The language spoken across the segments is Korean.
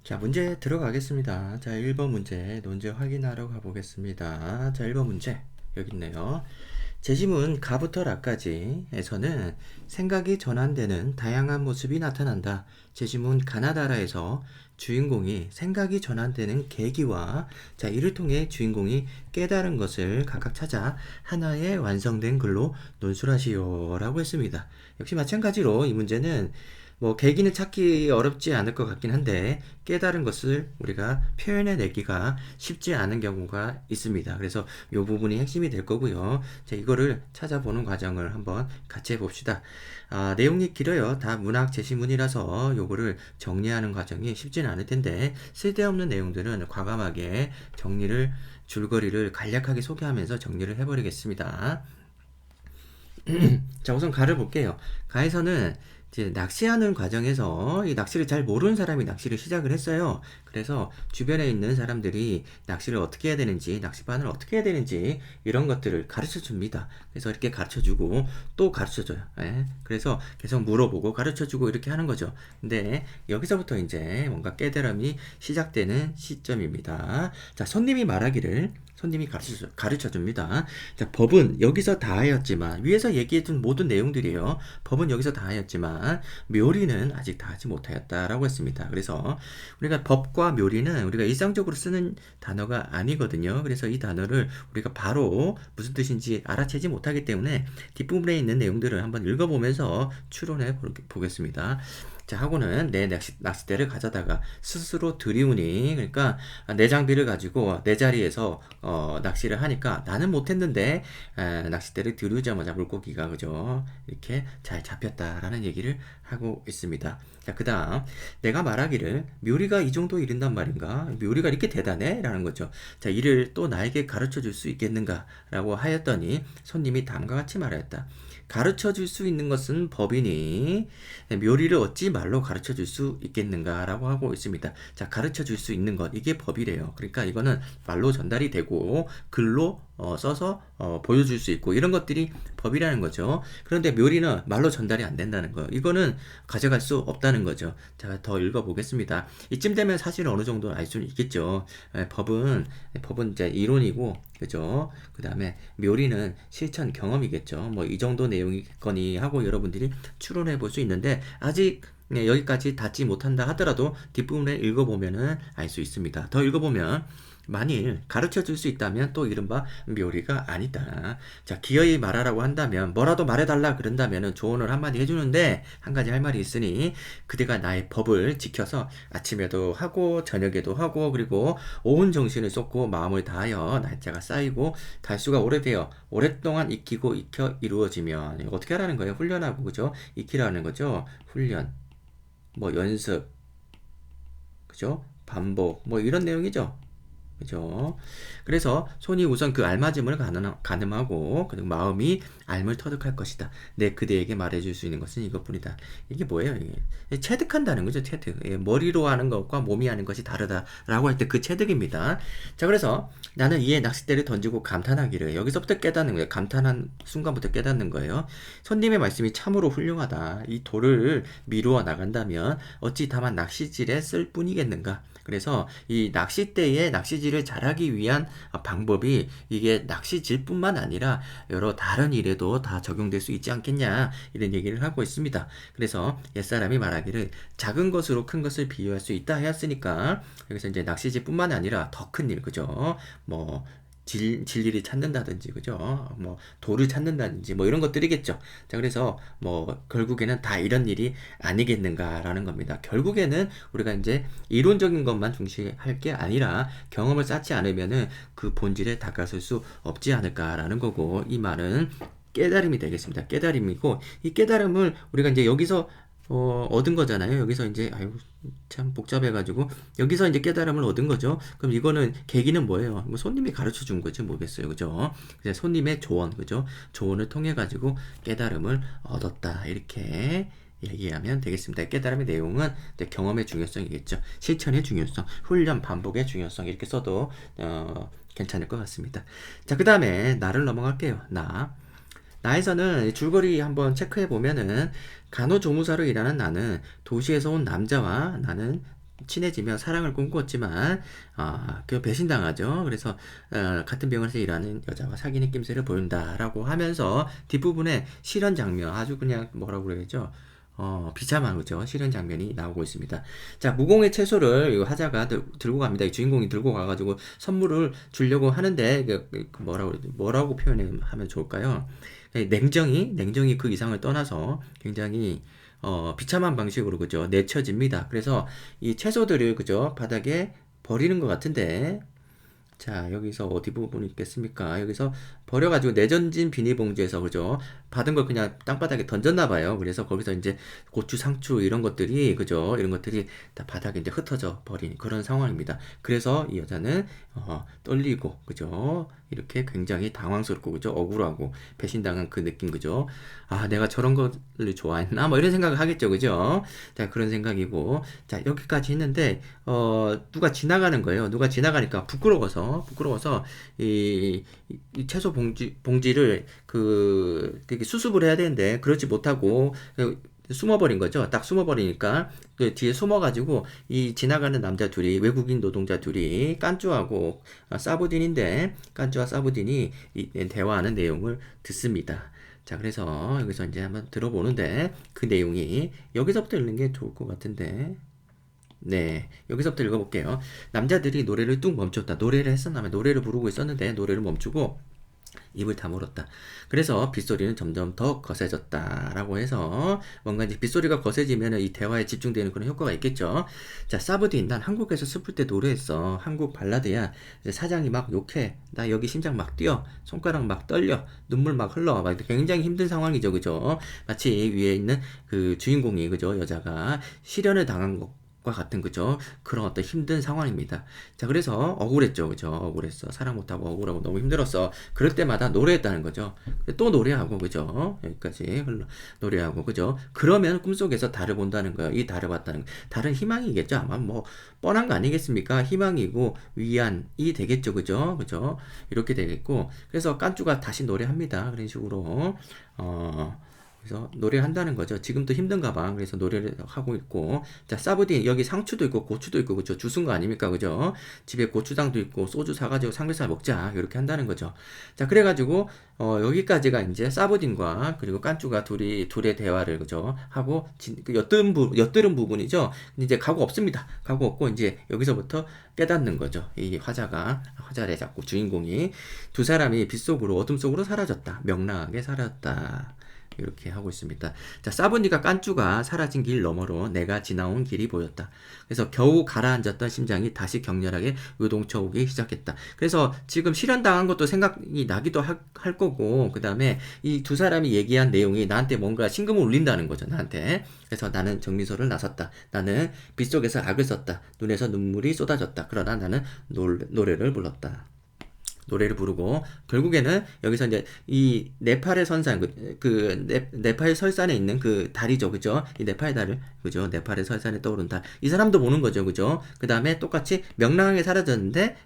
자, 문제 들어가겠습니다. 자, 1번 문제 논제 확인하러 가보겠습니다. 자, 1번 문제 여기 있네요. 제시문 가부터 라까지에서는 생각이 전환되는 다양한 모습이 나타난다. 제시문 가나다라에서 주인공이 생각이 전환되는 계기와 자, 이를 통해 주인공이 깨달은 것을 각각 찾아 하나의 완성된 글로 논술하시오 라고 했습니다. 역시 마찬가지로 이 문제는 뭐 계기는 찾기 어렵지 않을 것 같긴 한데 깨달은 것을 우리가 표현해내기가 쉽지 않은 경우가 있습니다. 그래서 이 부분이 핵심이 될 거고요. 자, 이거를 찾아보는 과정을 한번 같이 해봅시다. 내용이 길어요. 다 문학 제시문이라서 요거를 정리하는 과정이 쉽지는 않을 텐데 쓸데없는 내용들은 과감하게 정리를 줄거리를 간략하게 소개하면서 정리를 해버리겠습니다. 자, 우선 가를 볼게요. 가에서는 이제 낚시하는 과정에서 이 낚시를 잘 모르는 사람이 낚시를 시작을 했어요. 그래서 주변에 있는 사람들이 낚시를 어떻게 해야 되는지, 낚시반을 어떻게 해야 되는지 이런 것들을 가르쳐 줍니다. 그래서 이렇게 가르쳐 주고 또 가르쳐 줘요. 예? 그래서 계속 물어보고 가르쳐 주고 이렇게 하는 거죠. 근데 여기서부터 이제 뭔가 깨달음이 시작되는 시점입니다. 자, 손님이 가르쳐 줍니다. 자, 법은 여기서 다하였지만, 위에서 얘기해준 모든 내용들이에요. 법은 여기서 다하였지만, 묘리는 아직 다하지 못하였다라고 했습니다. 그래서 우리가 법과 묘리는 우리가 일상적으로 쓰는 단어가 아니거든요. 그래서 이 단어를 우리가 바로 무슨 뜻인지 알아채지 못하기 때문에 뒷부분에 있는 내용들을 한번 읽어보면서 추론해 보겠습니다. 자, 하고는 내 낚싯대를 가져다가 스스로 들이우니, 그러니까 내 장비를 가지고 내 자리에서 낚시를 하니까 나는 못했는데 낚싯대를 들이우자마자 물고기가 그죠 이렇게 잘 잡혔다라는 얘기를 하고 있습니다. 자, 그 다음 내가 말하기를 묘리가 이 정도 이른단 말인가, 묘리가 이렇게 대단해? 라는 거죠. 자, 이를 또 나에게 가르쳐 줄 수 있겠는가 라고 하였더니 손님이 다음과 같이 말하였다. 가르쳐 줄 수 있는 것은 법이니 묘리를 어찌 말로 가르쳐 줄 수 있겠는가 라고 하고 있습니다. 자, 가르쳐 줄 수 있는 것, 이게 법이래요. 그러니까 이거는 말로 전달이 되고 글로 써서 보여줄 수 있고 이런 것들이 법이라는 거죠. 그런데 묘리는 말로 전달이 안 된다는 거예요. 이거는 가져갈 수 없다는 거죠. 자, 더 읽어보겠습니다. 이쯤 되면 사실 어느 정도 알 수는 있겠죠. 법은 이제 이론이고, 그죠? 그 다음에 묘리는 실천 경험이겠죠. 뭐 이 정도 내용이겠거니 하고 여러분들이 추론해 볼 수 있는데 아직 여기까지 닿지 못한다 하더라도 뒷부분에 읽어보면은 알 수 있습니다. 더 읽어보면 만일 가르쳐 줄 수 있다면 또 이른바 묘리가 아니다. 자, 기어이 말하라고 한다면 뭐라도 말해달라 그런다면 조언을 한마디 해주는데 한 가지 할 말이 있으니 그대가 나의 법을 지켜서 아침에도 하고 저녁에도 하고 그리고 온 정신을 쏟고 마음을 다하여 날짜가 쌓이고 달수가 오래되어 오랫동안 익히고 익혀 이루어지면 이거 어떻게 하라는 거예요? 훈련하고 그죠? 익히라는 거죠. 훈련, 뭐 연습, 그죠? 반복, 뭐 이런 내용이죠. 그죠? 그래서 손이 우선 그 알맞음을 가늠하고 그리고 마음이 알물 터득할 것이다. 내 그대에게 말해줄 수 있는 것은 이것뿐이다. 이게 뭐예요? 이게 체득한다는 거죠. 체득. 머리로 하는 것과 몸이 하는 것이 다르다라고 할 때 그 체득입니다. 자, 그래서 나는 이에 낚싯대를 던지고 감탄하기를 여기서부터 깨닫는 거예요. 감탄한 순간부터 깨닫는 거예요. 손님의 말씀이 참으로 훌륭하다. 이 돌을 미루어 나간다면 어찌 다만 낚시질에 쓸 뿐이겠는가? 그래서 이 낚싯대에 낚시질을 잘하기 위한 방법이 이게 낚시질뿐만 아니라 여러 다른 일에도 다 적용될 수 있지 않겠냐 이런 얘기를 하고 있습니다. 그래서 옛사람이 말하기를 작은 것으로 큰 것을 비유할 수 있다 하였으니까 여기서 이제 낚시질뿐만 아니라 더 큰 일, 그죠? 뭐 진리를 찾는다든지, 그죠? 뭐, 도를 찾는다든지, 뭐, 이런 것들이겠죠. 자, 그래서, 뭐, 결국에는 다 이런 일이 아니겠는가라는 겁니다. 결국에는 우리가 이제 이론적인 것만 중시할 게 아니라 경험을 쌓지 않으면은 그 본질에 다가설 수 없지 않을까라는 거고, 이 말은 깨달음이 되겠습니다. 깨달음이고, 이 깨달음을 우리가 이제 여기서 얻은 거잖아요. 여기서 이제, 아유, 참 복잡해가지고, 여기서 이제 깨달음을 얻은 거죠. 그럼 이거는, 계기는 뭐예요? 뭐 손님이 가르쳐 준 거지, 뭐겠어요. 그죠? 그래서 손님의 조언, 그죠? 조언을 통해가지고 깨달음을 얻었다. 이렇게 얘기하면 되겠습니다. 깨달음의 내용은 경험의 중요성이겠죠. 실천의 중요성, 훈련, 반복의 중요성, 이렇게 써도, 괜찮을 것 같습니다. 자, 그 다음에, 나를 넘어갈게요. 나에서는 줄거리 한번 체크해 보면은 간호조무사로 일하는 나는 도시에서 온 남자와 나는 친해지며 사랑을 꿈꿨지만 그 배신당하죠. 그래서 같은 병원에서 일하는 여자와 사귀는 낌새를 보인다라고 하면서 뒷부분에 실현 장면 아주 그냥 뭐라고 그래야죠. 비참한 거죠. 실현 장면이 나오고 있습니다. 자, 무공의 채소를 이 화자가 들고 갑니다. 이 주인공이 들고 가가지고 선물을 주려고 하는데 뭐라고 표현하면 좋을까요? 냉정이 그 이상을 떠나서 굉장히 비참한 방식으로 그죠 내쳐집니다. 그래서 이 채소들을 그죠 바닥에 버리는 것 같은데 자 여기서 어디 부분이 있겠습니까? 여기서 버려가지고 내던진 비닐봉지에서 그죠 받은 걸 그냥 땅바닥에 던졌나 봐요. 그래서 거기서 이제 고추, 상추 이런 것들이 그죠 이런 것들이 다 바닥에 이제 흩어져 버린 그런 상황입니다. 그래서 이 여자는 떨리고 그죠 이렇게 굉장히 당황스럽고 그죠 억울하고 배신당한 그 느낌 그죠 내가 저런 거를 좋아했나 뭐 이런 생각을 하겠죠 그죠 자 그런 생각이고 자 여기까지 했는데 누가 지나가는 거예요. 누가 지나가니까 부끄러워서 이 채소 봉지를 되게 수습을 해야 되는데 그렇지 못하고 숨어버린 거죠. 딱 숨어버리니까 그 뒤에 숨어가지고 이 지나가는 남자 둘이 외국인 노동자 둘이 깐쭈하고 사부딘인데 깐쭈와 사부딘이 대화하는 내용을 듣습니다. 자 그래서 여기서 이제 한번 들어보는데 그 내용이 여기서부터 읽는 게 좋을 것 같은데 네, 여기서부터 읽어볼게요. 남자들이 노래를 뚝 멈췄다. 노래를 했었나면 노래를 부르고 있었는데 노래를 멈추고 입을 다물었다. 그래서 빗소리는 점점 더 거세졌다라고 해서 뭔가 이제 빗소리가 거세지면 이 대화에 집중되는 그런 효과가 있겠죠. 자, 사부딘, 난 한국에서 슬플 때 노래했어. 한국 발라드야. 이제 사장이 막 욕해. 나 여기 심장 막 뛰어. 손가락 막 떨려. 눈물 막 흘러. 막 굉장히 힘든 상황이죠, 그죠? 마치 위에 있는 그 주인공이 그죠? 여자가 실연을 당한 것. 과 같은 그죠 그런 어떤 힘든 상황입니다. 자 그래서 억울했죠 그죠 억울했어 사랑 못하고 억울하고 너무 힘들었어. 그럴 때마다 노래했다는 거죠. 또 노래하고 그죠 여기까지 노래하고 그죠 그러면 꿈속에서 달을 본다는 거예요. 이 달을 봤다는 거 달은 희망이겠죠. 아마 뭐 뻔한 거 아니겠습니까? 희망이고 위안이 되겠죠 그죠 이렇게 되겠고 그래서 깐쭈가 다시 노래합니다. 그런 식으로 그래서 노래한다는 거죠. 지금도 힘든가 봐. 그래서 노래를 하고 있고. 자, 사부딘, 여기 상추도 있고, 고추도 있고, 그죠? 주순 거 아닙니까? 그죠? 집에 고추장도 있고, 소주 사가지고 삼겹살 먹자. 이렇게 한다는 거죠. 자, 그래가지고, 여기까지가 이제 사부딘과, 그리고 깐쭈가 둘의 대화를, 그죠? 하고, 엿들은 부분이죠. 근데 이제 각오 없습니다. 각오 없고, 이제 여기서부터 깨닫는 거죠. 이 화자래 자꾸 주인공이. 두 사람이 빛 속으로, 어둠 속으로 사라졌다. 명랑하게 사라졌다. 이렇게 하고 있습니다. 자, 사부니가 깐쭈가 사라진 길 너머로 내가 지나온 길이 보였다. 그래서 겨우 가라앉았던 심장이 다시 격렬하게 요동쳐 오기 시작했다. 그래서 지금 실현당한 것도 생각이 나기도 할 거고, 그 다음에 이 두 사람이 얘기한 내용이 나한테 뭔가 심금을 울린다는 거죠, 나한테. 그래서 나는 정리소를 나섰다. 나는 빗속에서 악을 썼다. 눈에서 눈물이 쏟아졌다. 그러나 나는 노래를 불렀다. 노래를 부르고 결국에는 여기서 이제 이 네팔의 선산 네팔 설산에 있는 그 달이죠 그죠 이 네팔 달을 그죠 네팔의 설산에 떠오른 달 이 사람도 보는 거죠 그죠 그 다음에 똑같이 명랑하게 사라졌는데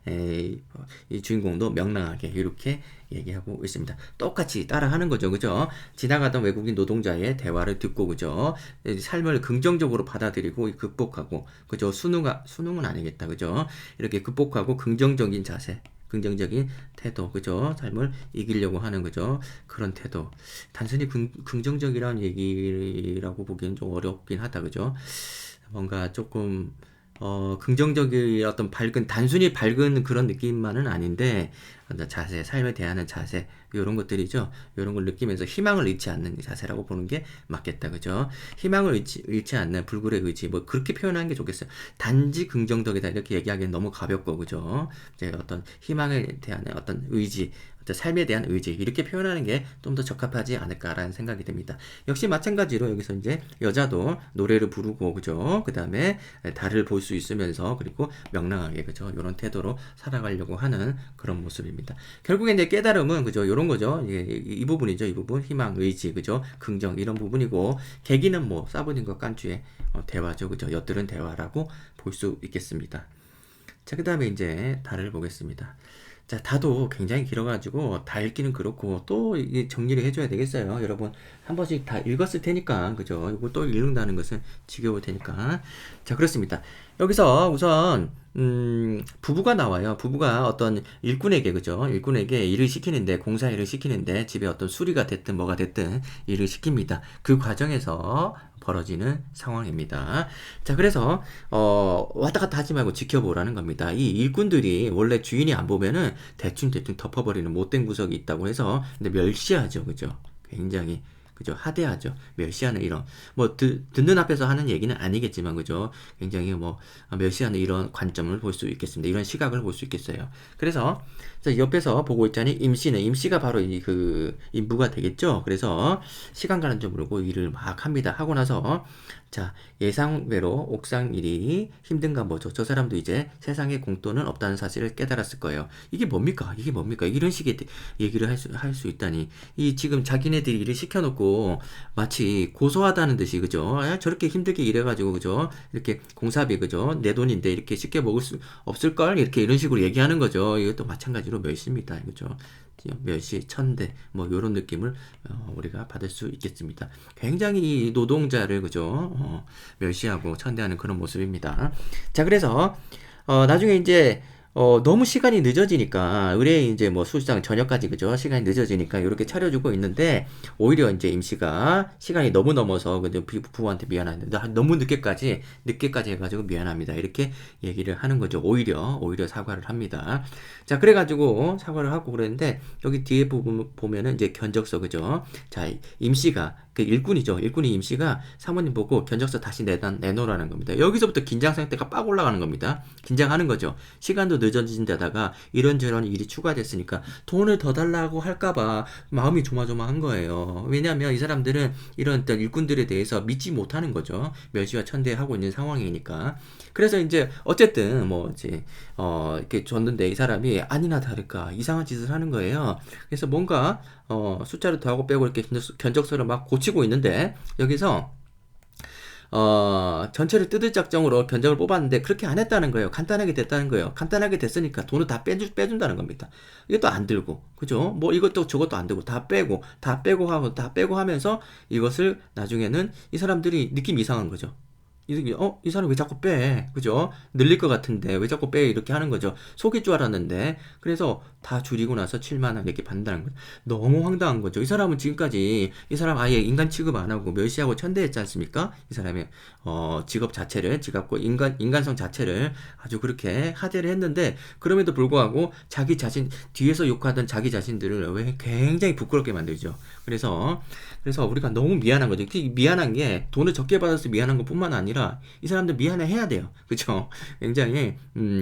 이 주인공도 명랑하게 이렇게 얘기하고 있습니다. 똑같이 따라하는 거죠 그죠 지나가던 외국인 노동자의 대화를 듣고 그죠 삶을 긍정적으로 받아들이고 극복하고 그죠 수능은 아니겠다 그죠 이렇게 극복하고 긍정적인 자세 긍정적인 태도, 그죠? 삶을 이기려고 하는 거죠. 그런 태도. 단순히 긍정적이라는 얘기라고 보기엔 좀 어렵긴 하다, 그죠? 뭔가 조금, 긍정적인 어떤 단순히 밝은 그런 느낌만은 아닌데, 자세, 삶에 대하는 자세, 이런 것들이죠. 이런 걸 느끼면서 희망을 잃지 않는 자세라고 보는 게 맞겠다. 그죠? 희망을 잃지 않는 불굴의 의지, 뭐, 그렇게 표현하는 게 좋겠어요. 단지 긍정적이다. 이렇게 얘기하기엔 너무 가볍고, 그죠? 이제 어떤 희망에 대한 어떤 의지, 어떤 삶에 대한 의지, 이렇게 표현하는 게 좀 더 적합하지 않을까라는 생각이 듭니다. 역시 마찬가지로 여기서 이제 여자도 노래를 부르고, 그죠? 그 다음에 달을 볼 수 있으면서, 그리고 명랑하게, 그죠? 이런 태도로 살아가려고 하는 그런 모습입니다. 결국에 이제 깨달음은, 그죠? 이런 거죠. 이 부분이죠. 이 부분. 희망, 의지, 그죠? 긍정, 이런 부분이고, 계기는 뭐, 사부딘과 깐쭈의 대화죠. 그죠? 엿들은 대화라고 볼 수 있겠습니다. 자, 그 다음에 이제 달을 보겠습니다. 자, 다도 굉장히 길어가지고 다 읽기는 그렇고 또 이게 정리를 해줘야 되겠어요. 여러분 한 번씩 다 읽었을 테니까 그죠? 이거 또 읽는다는 것은 지겨울 테니까. 자, 그렇습니다. 여기서 우선 부부가 나와요. 부부가 어떤 일꾼에게 그죠? 일꾼에게 일을 시키는데 공사 일을 시키는데 집에 어떤 수리가 됐든 뭐가 됐든 일을 시킵니다. 그 과정에서 벌어지는 상황입니다. 자, 그래서 왔다 갔다 하지 말고 지켜보라는 겁니다. 이 일꾼들이 원래 주인이 안 보면은 대충 덮어버리는 못된 구석이 있다고 해서 근데 멸시하죠, 그죠? 굉장히 그죠? 하대하죠. 멸시하는 이런 뭐 듣는 앞에서 하는 얘기는 아니겠지만 그죠? 굉장히 뭐 멸시하는 이런 관점을 볼 수 있겠습니다. 이런 시각을 볼 수 있겠어요. 그래서 자, 옆에서 보고 있자니 임씨는 임씨가 바로 이 그 인부가 되겠죠. 그래서 시간 가는 줄 모르고 일을 막 합니다. 하고 나서 자, 예상외로 옥상 일이 힘든가 뭐죠. 저 사람도 이제 세상에 공돈은 없다는 사실을 깨달았을 거예요. 이게 뭡니까? 이게 뭡니까? 이런 식의 얘기를 할 수 있다니. 이 지금 자기네들이 일을 시켜놓고 마치 고소하다는 듯이, 그죠? 아, 저렇게 힘들게 일해가지고, 그죠? 이렇게 공사비, 그죠? 내 돈인데 이렇게 쉽게 먹을 수 없을걸? 이렇게 이런 식으로 얘기하는 거죠. 이것도 마찬가지로 멸시입니다. 그죠? 멸시, 천대, 뭐, 요런 느낌을, 우리가 받을 수 있겠습니다. 굉장히 이 노동자를, 그죠? 멸시하고 천대하는 그런 모습입니다. 자, 그래서, 나중에 이제, 너무 시간이 늦어지니까, 의뢰인 이제 뭐 수주장 저녁까지, 그죠? 시간이 늦어지니까 이렇게 차려주고 있는데, 오히려 이제 임씨가 시간이 너무 넘어서, 근데 부부한테 미안한데, 너무 늦게까지 해가지고 미안합니다. 이렇게 얘기를 하는 거죠. 오히려 사과를 합니다. 자, 그래가지고 사과를 하고 그랬는데, 여기 뒤에 부분 보면은 이제 견적서, 그죠? 자, 임씨가, 그 일꾼이죠. 일꾼이 임씨가 사모님 보고 견적서 다시 내놓으라는 겁니다. 여기서부터 긴장 상태가 빡 올라가는 겁니다. 긴장하는 거죠. 시간도 늦어진 데다가 이런저런 일이 추가됐으니까 돈을 더 달라고 할까봐 마음이 조마조마한 거예요. 왜냐하면 이 사람들은 이런 일꾼들에 대해서 믿지 못하는 거죠. 멸시와 천대하고 있는 상황이니까. 그래서 이제 어쨌든 뭐 이제 이렇게 줬는데 이 사람이 아니나 다를까 이상한 짓을 하는 거예요. 그래서 뭔가 숫자를 더하고 빼고 이렇게 견적서를 막 고치고 있는데 여기서 전체를 뜯을 작정으로 견적을 뽑았는데 그렇게 안 했다는 거예요. 간단하게 됐다는 거예요. 간단하게 됐으니까 돈을 다 빼준다는 겁니다. 이것도 안 들고, 그죠? 뭐 이것도 저것도 안 들고 다 빼고 하면서 이것을 나중에는 이 사람들이 느낌 이상한 거죠. 이 사람 왜 자꾸 빼? 그죠? 늘릴 것 같은데 왜 자꾸 빼? 이렇게 하는 거죠. 속일 줄 알았는데. 그래서 다 줄이고 나서 7만 원 이렇게 받는다는 거죠. 너무 황당한 거죠. 이 사람은 지금까지 이 사람 아예 인간 취급 안 하고 멸시하고 천대했지 않습니까? 이 사람의 직업 자체를 지갑고 인간성 자체를 아주 그렇게 하대를 했는데 그럼에도 불구하고 자기 자신 뒤에서 욕하던 자기 자신들을 왜 굉장히 부끄럽게 만들죠. 그래서 우리가 너무 미안한 거죠. 미안한 게 돈을 적게 받아서 미안한 것뿐만 아니라 이 사람들 미안해 해야 돼요. 그죠? 굉장히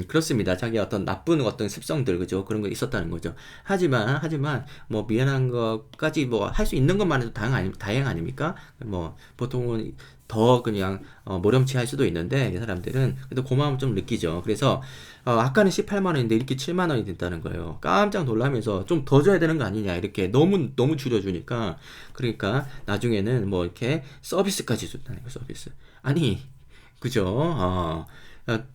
그렇습니다. 자기 어떤 나쁜 어떤 습성들 그죠? 그런 거 있었다는 거죠. 하지만 뭐 미안한 것까지 뭐 할 수 있는 것만 해도 다행 아닙니까? 뭐 보통은 더 그냥 모렴치할 수도 있는데 이 사람들은 그래도 고마움을 좀 느끼죠. 그래서 아까는 18만 원인데 이렇게 7만 원이 된다는 거예요. 깜짝 놀라면서 좀 더 줘야 되는 거 아니냐 이렇게 너무 줄여주니까 그러니까 나중에는 뭐 이렇게 서비스까지 준다는 거예요. 서비스. 아니 그죠?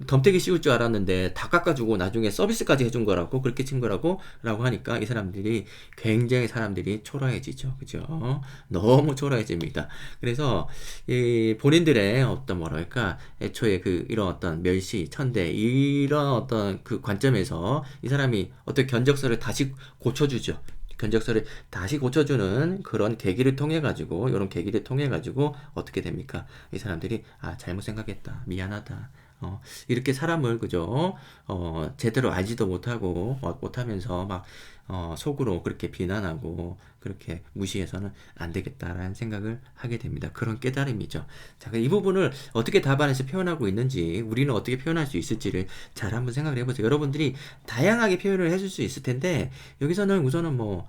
덤태기 씌울 줄 알았는데 다 깎아주고 나중에 서비스까지 해준 거라고 그렇게 친 거라고 라고 하니까 이 사람들이 굉장히 사람들이 초라해지죠. 그죠? 너무 초라해집니다. 그래서 이 본인들의 어떤 뭐랄까 애초에 그 이런 어떤 멸시, 천대 이런 어떤 그 관점에서 이 사람이 어떤 견적서를 다시 고쳐주죠. 견적서를 다시 고쳐주는 그런 계기를 통해 가지고 이런 계기를 통해 가지고 어떻게 됩니까? 이 사람들이 잘못 생각했다 미안하다 이렇게 사람을 그죠 제대로 알지도 못하면서 막 속으로 그렇게 비난하고 그렇게 무시해서는 안 되겠다라는 생각을 하게 됩니다. 그런 깨달음이죠. 자, 이 부분을 어떻게 답안에서 표현하고 있는지 우리는 어떻게 표현할 수 있을지를 잘 한번 생각을 해보세요. 여러분들이 다양하게 표현을 해줄 수 있을 텐데 여기서는 우선은 뭐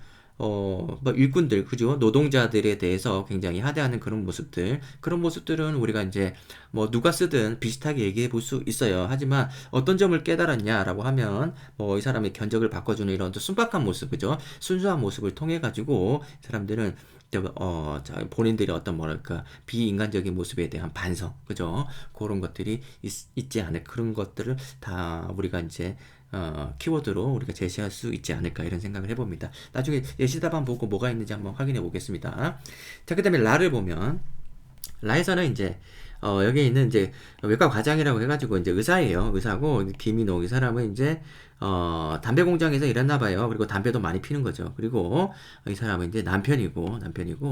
일꾼들, 그죠? 노동자들에 대해서 굉장히 하대하는 그런 모습들은 우리가 이제 뭐 누가 쓰든 비슷하게 얘기해 볼 수 있어요. 하지만 어떤 점을 깨달았냐라고 하면 뭐 이 사람의 견적을 바꿔주는 이런 또 순박한 모습, 그죠? 순수한 모습을 통해 가지고 사람들은 본인들의 어떤 뭐랄까 비인간적인 모습에 대한 반성, 그죠? 그런 것들이 있지 않을 그런 것들을 다 우리가 이제 키워드로 우리가 제시할 수 있지 않을까 이런 생각을 해봅니다. 나중에 예시답안 보고 뭐가 있는지 한번 확인해 보겠습니다. 자, 그다음에 라를 보면 라에서는 이제 여기 있는 이제 외과 과장이라고 해가지고 이제 의사예요. 의사고 김인호 이 사람은 이제 담배 공장에서 일했나 봐요. 그리고 담배도 많이 피는 거죠. 그리고 이 사람은 이제 남편이고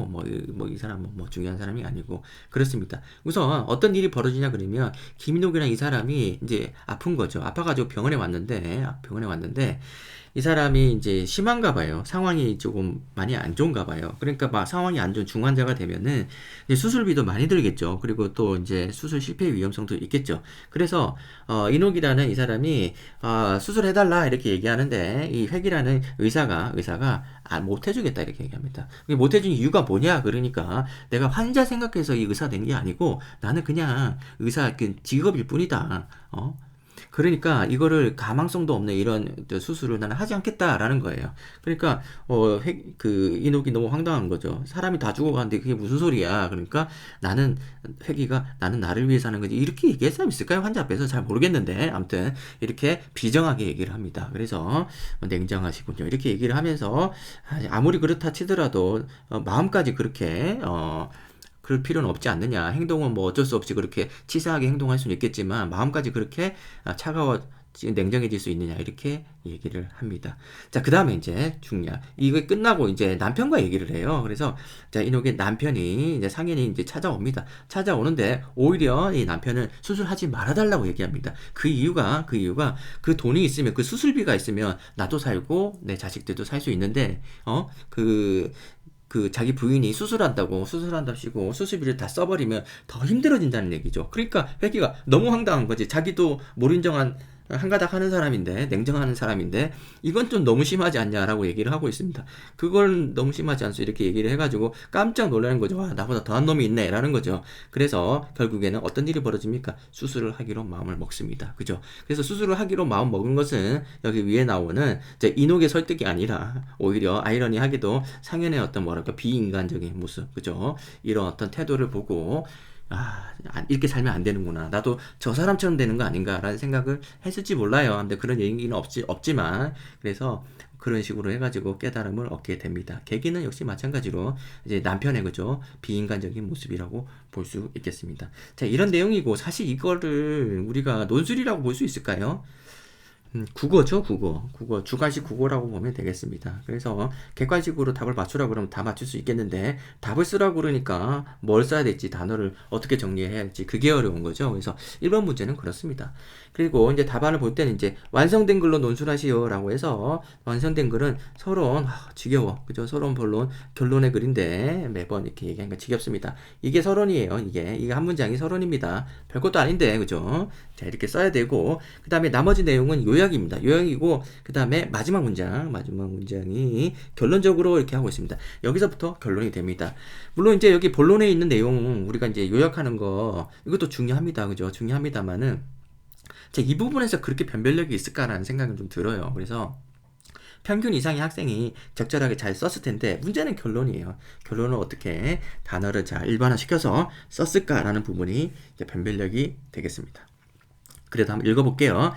뭐 이 사람은 뭐 중요한 사람이 아니고 그렇습니다. 우선 어떤 일이 벌어지냐 그러면 김인호이랑 이 사람이 이제 아픈 거죠. 아파가지고 병원에 왔는데 이 사람이 이제 심한가 봐요. 상황이 조금 많이 안 좋은가 봐요. 그러니까 막 상황이 안 좋은 중환자가 되면은 이제 수술비도 많이 들겠죠. 그리고 또 이제 수술 실패 위험성도 있겠죠. 그래서 이녹이라는 이 사람이 수술해달라 이렇게 얘기하는데 이 획이라는 의사가 못 해주겠다 이렇게 얘기합니다. 못 해준 이유가 뭐냐 그러니까 내가 환자 생각해서 이 의사 된 게 아니고 나는 그냥 의사 그 직업일 뿐이다. 그러니까 이거를 가망성도 없는 이런 수술을 나는 하지 않겠다라는 거예요. 그러니까 이녹이 너무 황당한 거죠. 사람이 다 죽어가는데 그게 무슨 소리야? 그러니까 나는 나를 위해 사는 거지. 이렇게 얘기할 사람 있을까요? 환자 앞에서 잘 모르겠는데 아무튼 이렇게 비정하게 얘기를 합니다. 그래서 냉정하시군요. 이렇게 얘기를 하면서 아무리 그렇다 치더라도 마음까지 그렇게 그럴 필요는 없지 않느냐. 행동은 뭐 어쩔 수 없이 그렇게 치사하게 행동할 수는 있겠지만 마음까지 그렇게 냉정해질 수 있느냐 이렇게 얘기를 합니다. 자, 그 다음에 이제 중요한 이거 끝나고 이제 남편과 얘기를 해요. 그래서 자, 이녹의 남편이 이제 상인이 이제 찾아옵니다. 찾아오는데 오히려 이 남편은 수술하지 말아달라고 얘기합니다. 그 이유가 그 돈이 있으면 그 수술비가 있으면 나도 살고 내 자식들도 살 수 있는데 자기 부인이 수술한답시고 수술비를 다 써버리면 더 힘들어진다는 얘기죠. 그러니까 회기가 너무 황당한 거지. 자기도 몰인정한 한가닥 하는 사람인데, 냉정하는 사람인데, 이건 좀 너무 심하지 않냐라고 얘기를 하고 있습니다. 그걸 너무 심하지 않소 이렇게 얘기를 해가지고 깜짝 놀라는 거죠. 와, 나보다 더한 놈이 있네 라는 거죠. 그래서 결국에는 어떤 일이 벌어집니까? 수술을 하기로 마음을 먹습니다. 그죠? 그래서 수술을 하기로 마음 먹은 것은 여기 위에 나오는 이제 이녹의 설득이 아니라 오히려 아이러니하게도 상현의 어떤 뭐랄까 비인간적인 모습, 그죠? 이런 어떤 태도를 보고 이렇게 살면 안 되는구나. 나도 저 사람처럼 되는 거 아닌가라는 생각을 했을지 몰라요. 근데 그런 얘기는 없지만, 그래서 그런 식으로 해가지고 깨달음을 얻게 됩니다. 계기는 역시 마찬가지로 이제 남편의 그죠 비인간적인 모습이라고 볼 수 있겠습니다. 자, 이런 내용이고 사실 이거를 우리가 논술이라고 볼 수 있을까요? 국어죠, 국어. 주관식 국어라고 보면 되겠습니다. 그래서 객관식으로 답을 맞추라 그러면 다 맞출 수 있겠는데, 답을 쓰라고 그러니까 뭘 써야 될지, 단어를 어떻게 정리해야 할지, 그게 어려운 거죠. 그래서 1번 문제는 그렇습니다. 그리고 이제 답안을 볼 때는 이제 완성된 글로 논술하시오라고 해서, 완성된 글은 서론, 지겨워. 그죠? 서론, 본론, 결론의 글인데, 매번 이렇게 얘기하니까 지겹습니다. 이게 서론이에요, 이게 한 문장이 서론입니다. 별것도 아닌데, 그죠? 자, 이렇게 써야 되고, 그 다음에 나머지 내용은 요약이고, 그 다음에 마지막 문장이 결론적으로 이렇게 하고 있습니다. 여기서부터 결론이 됩니다. 물론 이제 여기 본론에 있는 내용, 우리가 이제 요약하는 거, 이것도 중요합니다. 그죠? 중요합니다만은, 이 부분에서 그렇게 변별력이 있을까라는 생각은 좀 들어요. 그래서, 평균 이상의 학생이 적절하게 잘 썼을 텐데 문제는 결론이에요. 결론을 어떻게 단어를 잘 일반화시켜서 썼을까라는 부분이 이제 변별력이 되겠습니다. 그래도 한번 읽어볼게요.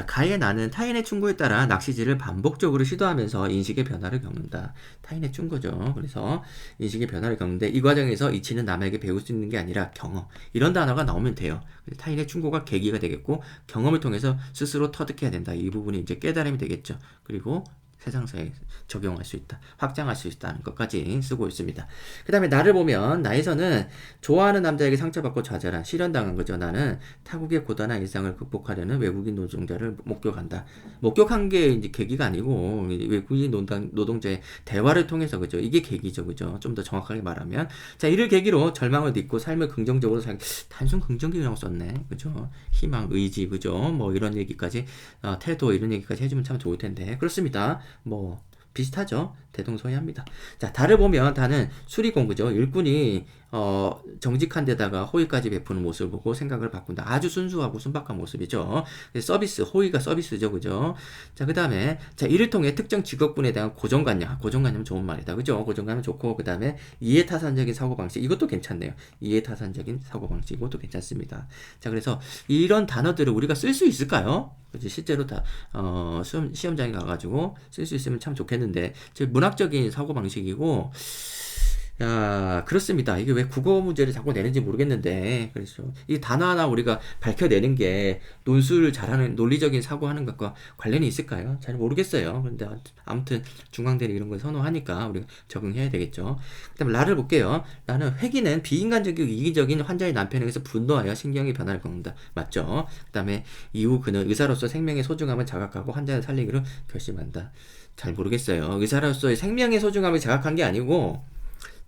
가의 나는 타인의 충고에 따라 낚시질을 반복적으로 시도하면서 인식의 변화를 겪는다. 타인의 충고죠. 그래서 인식의 변화를 겪는데 이 과정에서 이치는 남에게 배울 수 있는 게 아니라 경험. 이런 단어가 나오면 돼요. 타인의 충고가 계기가 되겠고 경험을 통해서 스스로 터득해야 된다. 이 부분이 이제 깨달음이 되겠죠. 그리고 세상사에 적용할 수 있다. 확장할 수 있다는 것까지 쓰고 있습니다. 그 다음에 나를 보면 나에서는 좋아하는 남자에게 상처받고 좌절한 실현당한 거죠. 나는 타국의 고단한 일상을 극복하려는 외국인 노동자를 목격한다. 목격한 게 이제 계기가 아니고 외국인 노동자의 대화를 통해서 그죠. 이게 계기죠. 그죠. 좀 더 정확하게 말하면 자, 이를 계기로 절망을 딛고 삶을 긍정적으로 살기 단순 긍정적이라고 썼네. 그죠. 희망, 의지, 그죠. 뭐 이런 얘기까지 태도 이런 얘기까지 해주면 참 좋을 텐데 그렇습니다. 뭐 비슷하죠. 대동소이합니다. 자, 다를 보면 다는 수리공구죠. 일꾼이 정직한 데다가 호의까지 베푸는 모습을 보고 생각을 바꾼다. 아주 순수하고 순박한 모습이죠. 서비스, 호의가 서비스죠. 그죠? 자, 그 다음에, 자, 이를 통해 특정 직업군에 대한 고정관념. 고정관념 좋은 말이다. 그죠? 고정관념 좋고, 그 다음에 이해타산적인 사고방식. 이것도 괜찮네요. 이해타산적인 사고방식. 이것도 괜찮습니다. 자, 그래서 이런 단어들을 우리가 쓸 수 있을까요? 그치? 실제로 다, 시험장에 가가지고 쓸 수 있으면 참 좋겠는데, 문학적인 사고방식이고, 야, 그렇습니다. 이게 왜 국어 문제를 자꾸 내는지 모르겠는데, 그렇죠. 이 단어 하나 우리가 밝혀내는 게 논술 잘하는, 논리적인 사고하는 것과 관련이 있을까요? 잘 모르겠어요. 그런데 아무튼 중앙대는 이런 걸 선호하니까 우리가 적응해야 되겠죠. 그 다음에 라를 볼게요. 라는 회기는 비인간적이고 이기적인 환자의 남편에게서 분노하여 신경의 변화를 겪는다. 맞죠? 그 다음에 이후 그는 의사로서 생명의 소중함을 자각하고 환자를 살리기로 결심한다. 잘 모르겠어요. 의사로서의 생명의 소중함을 자각한 게 아니고,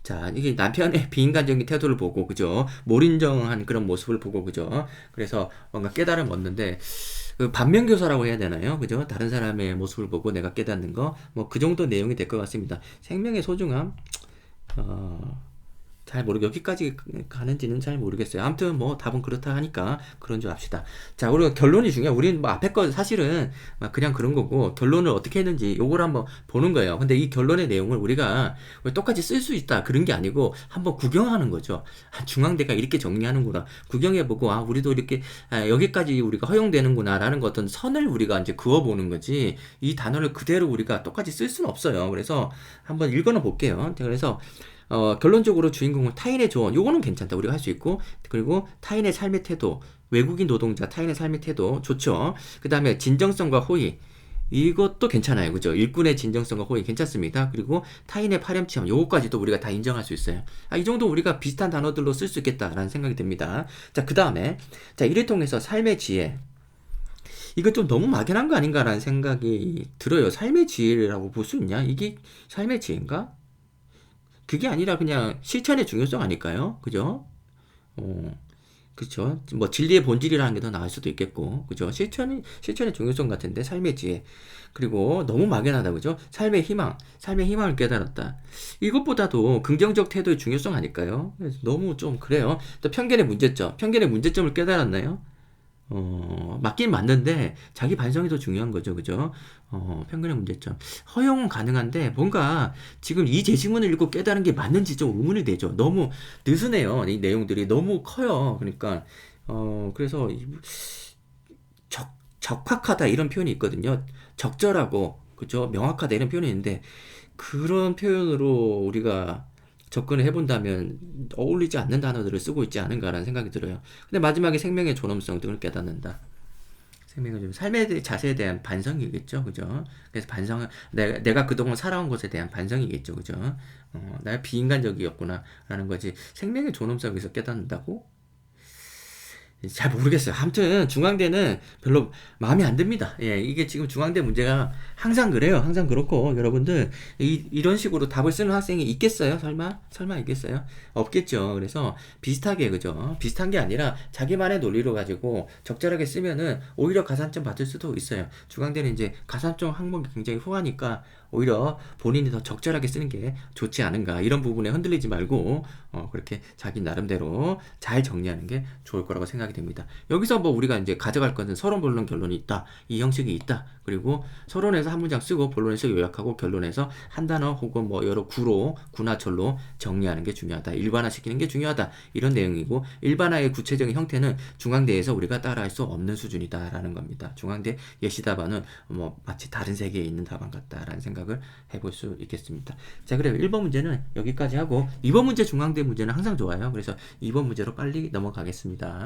자, 이게 남편의 비인간적인 태도를 보고, 그죠? 몰인정한 그런 모습을 보고, 그죠? 그래서 뭔가 깨달음 얻는데, 그 반면교사라고 해야 되나요? 그죠? 다른 사람의 모습을 보고 내가 깨닫는 거, 뭐 그 정도 내용이 될 것 같습니다. 생명의 소중함, 어, 잘 여기까지 가는지는 잘 모르겠어요. 아무튼 뭐 답은 그렇다 하니까 그런 줄 압시다. 자, 우리가 결론이 중요해. 우리는 뭐 앞에 거 사실은 막 그냥 그런 거고 결론을 어떻게 했는지 요걸 한번 보는 거예요. 근데 이 결론의 내용을 우리가 똑같이 쓸 수 있다 그런 게 아니고 한번 구경하는 거죠. 아, 중앙대가 이렇게 정리하는구나. 구경해보고 아 우리도 이렇게 여기까지 우리가 허용되는구나라는 거 어떤 선을 우리가 이제 그어보는 거지. 이 단어를 그대로 우리가 똑같이 쓸 수는 없어요. 그래서 한번 읽어는 볼게요. 그래서 결론적으로 주인공은 타인의 조언, 요거는 괜찮다. 우리가 할 수 있고, 그리고 타인의 삶의 태도, 외국인 노동자, 타인의 삶의 태도, 좋죠. 그 다음에 진정성과 호의, 이것도 괜찮아요. 그죠? 일꾼의 진정성과 호의 괜찮습니다. 그리고 타인의 파렴치함, 요거까지도 우리가 다 인정할 수 있어요. 아, 이 정도 우리가 비슷한 단어들로 쓸 수 있겠다라는 생각이 듭니다. 자, 그 다음에, 자, 이를 통해서 삶의 지혜, 이거 좀 너무 막연한 거 아닌가라는 생각이 들어요. 삶의 지혜라고 볼 수 있냐? 이게 삶의 지혜인가? 그게 아니라 그냥 실천의 중요성 아닐까요? 그죠? 어, 그쵸. 뭐 진리의 본질이라는 게 더 나을 수도 있겠고, 그죠? 실천의 중요성 같은데, 삶의 지혜. 그리고 너무 막연하다, 그죠? 삶의 희망을 깨달았다. 이것보다도 긍정적 태도의 중요성 아닐까요? 너무 좀 그래요. 또 편견의 문제점을 깨달았나요? 맞긴 맞는데, 자기 반성이 더 중요한 거죠. 그죠? 편견의 문제점. 허용은 가능한데, 뭔가, 지금 이 제시문을 읽고 깨달은 게 맞는지 좀 의문이 되죠. 너무 느슨해요. 이 내용들이 너무 커요. 그러니까, 그래서, 적확하다 이런 표현이 있거든요. 적절하고, 그죠? 명확하다 이런 표현이 있는데, 그런 표현으로 우리가 접근을 해본다면 어울리지 않는 단어들을 쓰고 있지 않은가라는 생각이 들어요. 근데 마지막에 생명의 존엄성 등을 깨닫는다. 삶의 자세에 대한 반성이겠죠, 그죠? 그래서 내가 그동안 살아온 것에 대한 반성이겠죠, 그죠? 내가 비인간적이었구나라는 거지. 생명의 존엄성에서 깨닫는다고? 잘 모르겠어요. 아무튼 중앙대는 별로 마음에 안 듭니다. 예, 이게 지금 중앙대 문제가 항상 그래요. 항상 그렇고 여러분들 이런 식으로 답을 쓰는 학생이 있겠어요? 설마 있겠어요? 없겠죠. 그래서 비슷하게 그죠? 비슷한 게 아니라 자기만의 논리로 가지고 적절하게 쓰면은 오히려 가산점 받을 수도 있어요. 중앙대는 이제 가산점 항목이 굉장히 후하니까 오히려 본인이 더 적절하게 쓰는 게 좋지 않은가 이런 부분에 흔들리지 말고 그렇게 자기 나름대로 잘 정리하는 게 좋을 거라고 생각이 됩니다. 여기서 뭐 우리가 이제 가져갈 것은 서론 본론 결론이 있다. 이 형식이 있다. 그리고 서론에서 한 문장 쓰고 본론에서 요약하고 결론에서 한 단어 혹은 뭐 여러 구나절로 정리하는 게 중요하다. 일반화시키는 게 중요하다. 이런 내용이고 일반화의 구체적인 형태는 중앙대에서 우리가 따라할 수 없는 수준이다라는 겁니다. 중앙대 예시 답안은 뭐 마치 다른 세계에 있는 답안 같다라는 생각을 해볼 수 있겠습니다. 자, 그래요. 1번 문제는 여기까지 하고 2번 문제 중앙대 문제는 항상 좋아요. 그래서 2번 문제로 빨리 넘어가겠습니다.